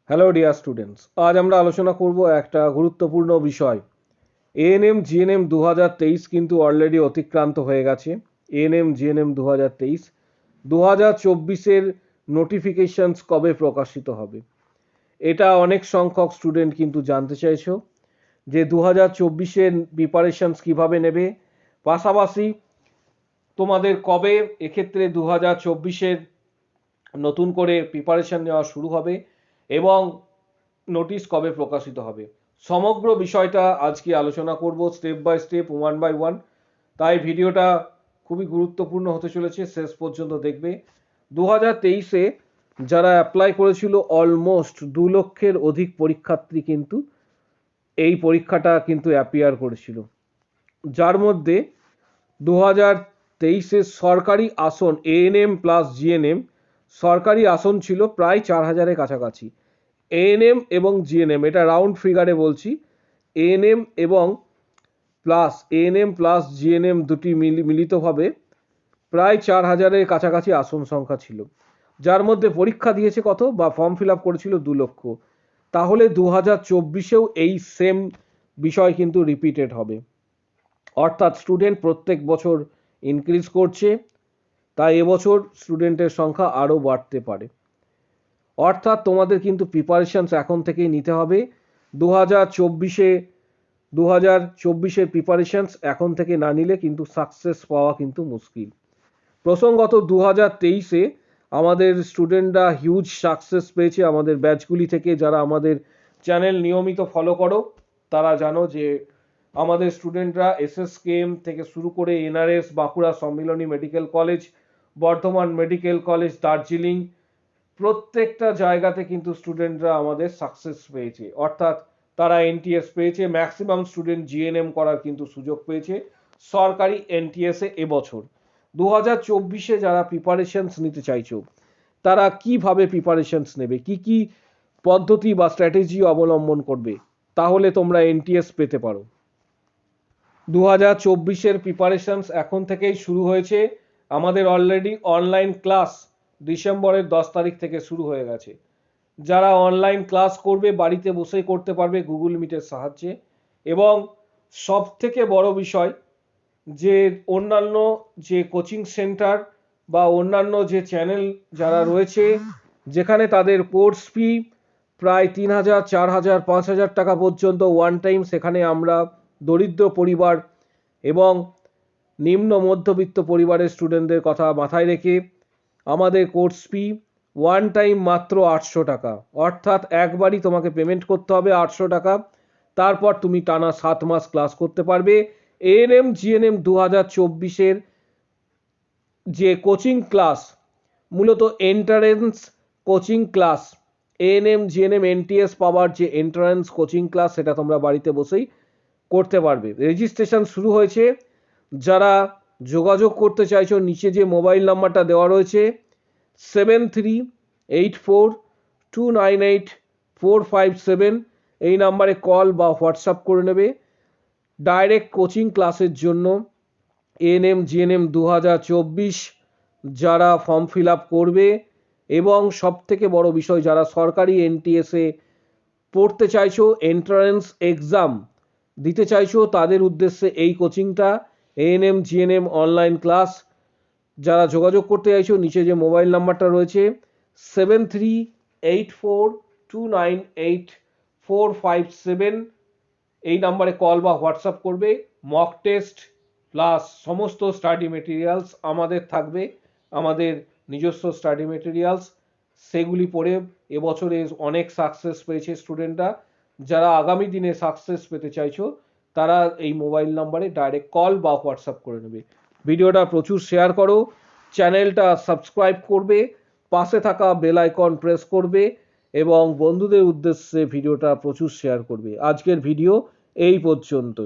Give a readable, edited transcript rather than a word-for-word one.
Hello dear students, আজ আমরা আলোচনা করব একটা গুরুত্বপূর্ণ বিষয়। এএনএম জিএনএম 2023 কিন্তু অলরেডি অতিক্রান্ত হয়ে গেছে। এএনএম জিএনএম 2023 2024-এর নোটিফিকেশনস কবে প্রকাশিত হবে, এটা অনেক সংখ্যক স্টুডেন্ট কিন্তু জানতে চাইছো যে 2024-এর প্রিপারেশনস কিভাবে নেবে, পাশাপাশি তোমাদের কবে এক্ষেত্রে 2024-এর নতুন করে প্রিপারেশন নেওয়া শুরু হবে এবং নোটিশ কবে প্রকাশিত হবে। সমগ্র বিষয়টা আজকে আলোচনা করব step by step, one by one. তাই ভিডিওটা খুবই গুরুত্বপূর্ণ হতে চলেছে, শেষ পর্যন্ত দেখবে। 2023-এ যারা অ্যাপ্লাই করেছিল অলমোস্ট 2 লক্ষের অধিক পরীক্ষার্থী কিন্তু এই পরীক্ষাটা কিন্তু অ্যাপিয়ার করেছিল, যার মধ্যে 2023-এর সরকারি আসন এএনএম প্লাস জিএনএম সরকারি আসন ছিল প্রায় 4000-এর কাছাকাছি। এএনএম এবং জিএনএম, এটা রাউন্ড ফিগারে বলছি, এএনএম প্লাস জিএনএম দুটি মিলিতভাবে প্রায় 4000-এর কাছাকাছি আসন সংখ্যা ছিল, যার মধ্যে পরীক্ষা দিয়েছে কত বা ফর্ম ফিল আপ করেছিল 2 লক্ষ। তাহলে 2024-এও এই সেম বিষয় কিন্তু রিপিটেড হবে, অর্থাৎ স্টুডেন্ট প্রত্যেক বছর ইনক্রিজ করছে, তাই এবছর স্টুডেন্টের সংখ্যা আরও বাড়তে পারে। অর্থাৎ তোমাদের কিন্তু প্রিপারেশনস এখন থেকেই নিতে হবে। 2024-এর প্রিপারেশনস এখন থেকে না নিলে কিন্তু সাকসেস পাওয়া কিন্তু মুশকিল। প্রসঙ্গত 2023-এ আমাদের স্টুডেন্টরা হিউজ সাকসেস পেয়েছে আমাদের ব্যাচগুলি থেকে। যারা আমাদের চ্যানেল নিয়মিত ফলো করো তারা জানো যে আমাদের স্টুডেন্টরা এসএসকেএম থেকে শুরু করে NRS, Bankura Sammilani medical college, Bardhaman medical college, Darjeeling, প্রত্যেকটা জায়গাতে কিন্তু স্টুডেন্টরা আমাদের সাকসেস পেয়েছে, অর্থাৎ তারা এনটিএস পেয়েছে। ম্যাক্সিমাম স্টুডেন্ট জিএনএম করার কিন্তু সুযোগ পেয়েছে সরকারি এনটিএসে এবছর। 2024-এ যারা প্রিপারেশনস নিতে চাইছো তারা কিভাবে প্রিপারেশনস নেবে, কি কি পদ্ধতি বা স্ট্র্যাটেজি অবলম্বন করবে, তাহলে তোমরা এনটিএস পেতে পারো। 2024-এর প্রিপারেশনস এখন থেকেই শুরু হয়েছে। আমাদের অলরেডি অনলাইন ক্লাস ডিসেম্বরের 10 তারিখ থেকে শুরু হয়ে গেছে। যারা অনলাইন ক্লাস করবে বাড়িতে বসেই করতে পারবে গুগল মিটের সাহায্যে। এবং সব থেকে বড় বিষয় যে অন্যান্য যে কোচিং সেন্টার বা অন্যান্য যে চ্যানেল যারা রয়েছে, যেখানে তাদের কোর্স ফি প্রায় 3000, 4000, 5000 টাকা পর্যন্ত ওয়ান টাইম, সেখানে আমরা দরিদ্র পরিবার এবং নিম্ন মধ্যবিত্ত পরিবারের স্টুডেন্টদের কথা মাথায় রেখে আমাদের কোর্স ফি ওয়ান টাইম মাত্র 800 টাকা, অর্থাৎ একবারই তোমাকে পেমেন্ট করতে হবে 800 টাকা। তারপর তুমি টানা 7 মাস ক্লাস করতে পারবে। এএনএম জিএনএম 2024-এর যে কোচিং ক্লাস, মূলত entrance coaching class, ANM GNM NTS পাওয়ার যে এন্ট্রান্স কোচিং ক্লাস, সেটা তোমরা বাড়িতে বসেই করতে পারবে। রেজিস্ট্রেশন শুরু হয়েছে। যারা যোগাযোগ করতে চাইছো নিচে যে মোবাইল নাম্বারটা দেওয়া রয়েছে 7384298457, এই নাম্বারে কল বা হোয়াটসঅ্যাপ করে নেবে। ডাইরেক্ট কোচিং ক্লাসের জন্য এএনএম জিএনএম 2024 যারা ফর্ম ফিল আপ করবে এবং সবথেকে বড় বিষয় যারা সরকারি এনটিএসে পড়তে চাইছো, এন্ট্রান্স এক্সাম দিতে চাইছো, তাদের উদ্দেশ্যে এই কোচিংটা এএনএম জিএনএম অনলাইন ক্লাস। যারা যোগাযোগ করতে চাইছো নিচে যে মোবাইল নাম্বারটা রয়েছে 7384298457, এই নাম্বারে কল বা হোয়াটসঅ্যাপ করবে। মক টেস্ট প্লাস সমস্ত স্টাডি মেটেরিয়ালস আমাদের থাকবে, আমাদের নিজস্ব স্টাডি মেটেরিয়ালস, সেগুলি পড়ে এবছরে অনেক সাকসেস পেয়েছে স্টুডেন্টরা। যারা আগামী দিনে সাকসেস পেতে চাইছো তারা এই মোবাইল নাম্বারে ডাইরেক্ট কল বা হোয়াটসঅ্যাপ করে নেবে। ভিডিওটা প্রচুর শেয়ার করো, চ্যানেলটা সাবস্ক্রাইব করবে, পাশে থাকা বেল আইকন প্রেস করবে এবং বন্ধুদের উদ্দেশ্যে ভিডিওটা প্রচুর শেয়ার করবে। আজকের ভিডিও এই পর্যন্ত।